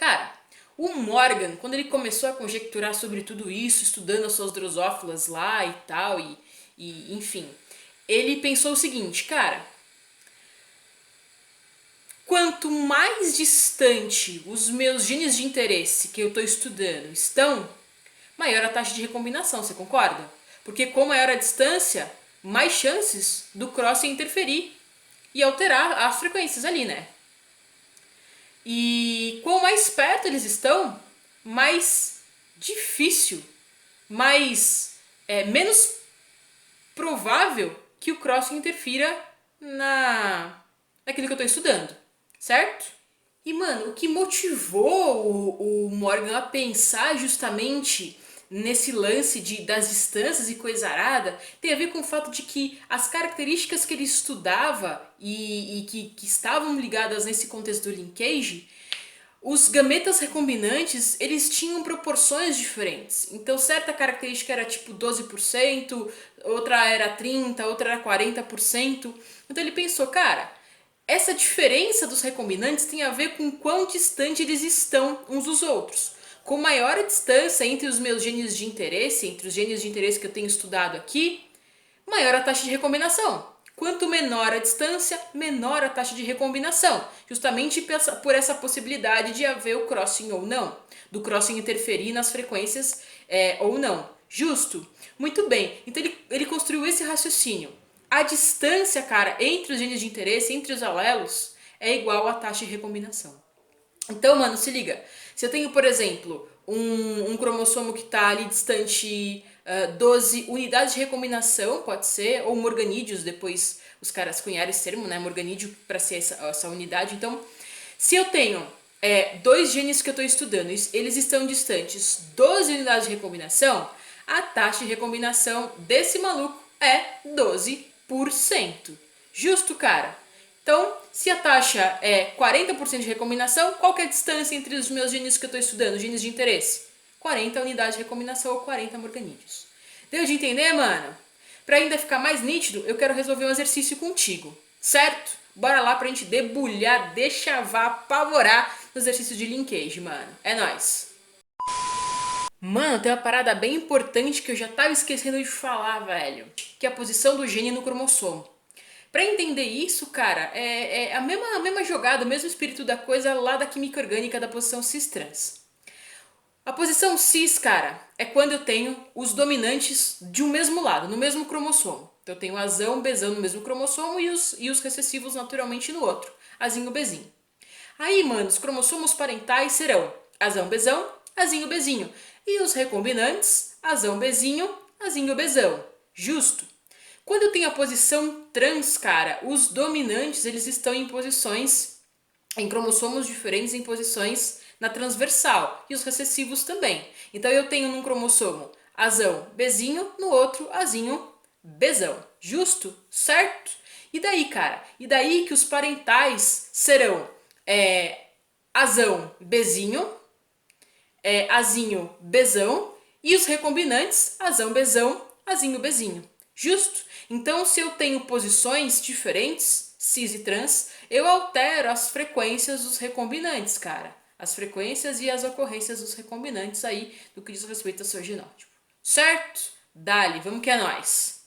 Cara, o Morgan, quando ele começou a conjecturar sobre tudo isso, estudando as suas drosófilas lá e tal, enfim, ele pensou o seguinte, cara, quanto mais distante os meus genes de interesse que eu estou estudando estão, maior a taxa de recombinação, você concorda? Porque com maior a distância, mais chances do crossing interferir e alterar as frequências ali, né? E quanto mais perto eles estão, mais difícil, menos provável que o crossing interfira naquilo que eu estou estudando, certo? E, mano, o que motivou o Morgan a pensar justamente nesse lance das distâncias e coisa arada tem a ver com o fato de que as características que ele estudava e que estavam ligadas nesse contexto do linkage, os gametas recombinantes, eles tinham proporções diferentes. Então, certa característica era tipo 12%, outra era 30%, outra era 40%. Então ele pensou, cara, essa diferença dos recombinantes tem a ver com quão distante eles estão uns dos outros. Com maior a distância entre os meus genes de interesse, entre os genes de interesse que eu tenho estudado aqui, maior a taxa de recombinação. Quanto menor a distância, menor a taxa de recombinação, justamente por essa possibilidade de haver o crossing ou não, do crossing interferir nas frequências ou não. Justo? Muito bem. Então ele construiu esse raciocínio. A distância, cara, entre os genes de interesse, entre os alelos, é igual à taxa de recombinação. Então, mano, se liga. Se eu tenho, por exemplo, um cromossomo que está ali distante 12 unidades de recombinação, pode ser, ou morganídeos, depois os caras cunharam esse termo, né? Morganídeo para ser essa unidade. Então, se eu tenho dois genes que eu estou estudando, eles estão distantes 12 unidades de recombinação, a taxa de recombinação desse maluco é 12%. Justo, cara? Então, se a taxa é 40% de recombinação, qual que é a distância entre os meus genes que eu estou estudando, genes de interesse? 40 unidades de recombinação ou 40 morganídeos. Deu de entender, mano? Para ainda ficar mais nítido, eu quero resolver um exercício contigo, certo? Bora lá pra gente debulhar, dechavar, apavorar no exercício de linkage, mano. É nóis! Mano, tem uma parada bem importante que eu já tava esquecendo de falar, velho. Que é a posição do gene no cromossomo. Pra entender isso, cara, é a mesma jogada, o mesmo espírito da coisa lá da química orgânica da posição cis-trans. A posição cis, cara, é quando eu tenho os dominantes de um mesmo lado, no mesmo cromossomo. Então eu tenho azão, bezão no mesmo cromossomo e os recessivos naturalmente no outro, azinho, bezinho. Aí, mano, os cromossomos parentais serão azão, bezão, azinho, bezinho. E os recombinantes, azão, bezinho, azinho, bezão. Justo? Quando eu tenho a posição trans, cara, os dominantes, eles estão em cromossomos diferentes, em posições na transversal. E os recessivos também. Então eu tenho num cromossomo azão, bezinho, no outro azinho, bezão. Justo? Certo? E daí, cara? E daí que os parentais serão azão, bezinho, azinho, bezão, e os recombinantes, azão, bezão, azinho, bezinho. Justo? Então, se eu tenho posições diferentes, cis e trans, eu altero as frequências dos recombinantes, cara. As frequências e as ocorrências dos recombinantes aí, do que diz respeito ao seu genótipo. Certo? Dali, vamos que é nóis!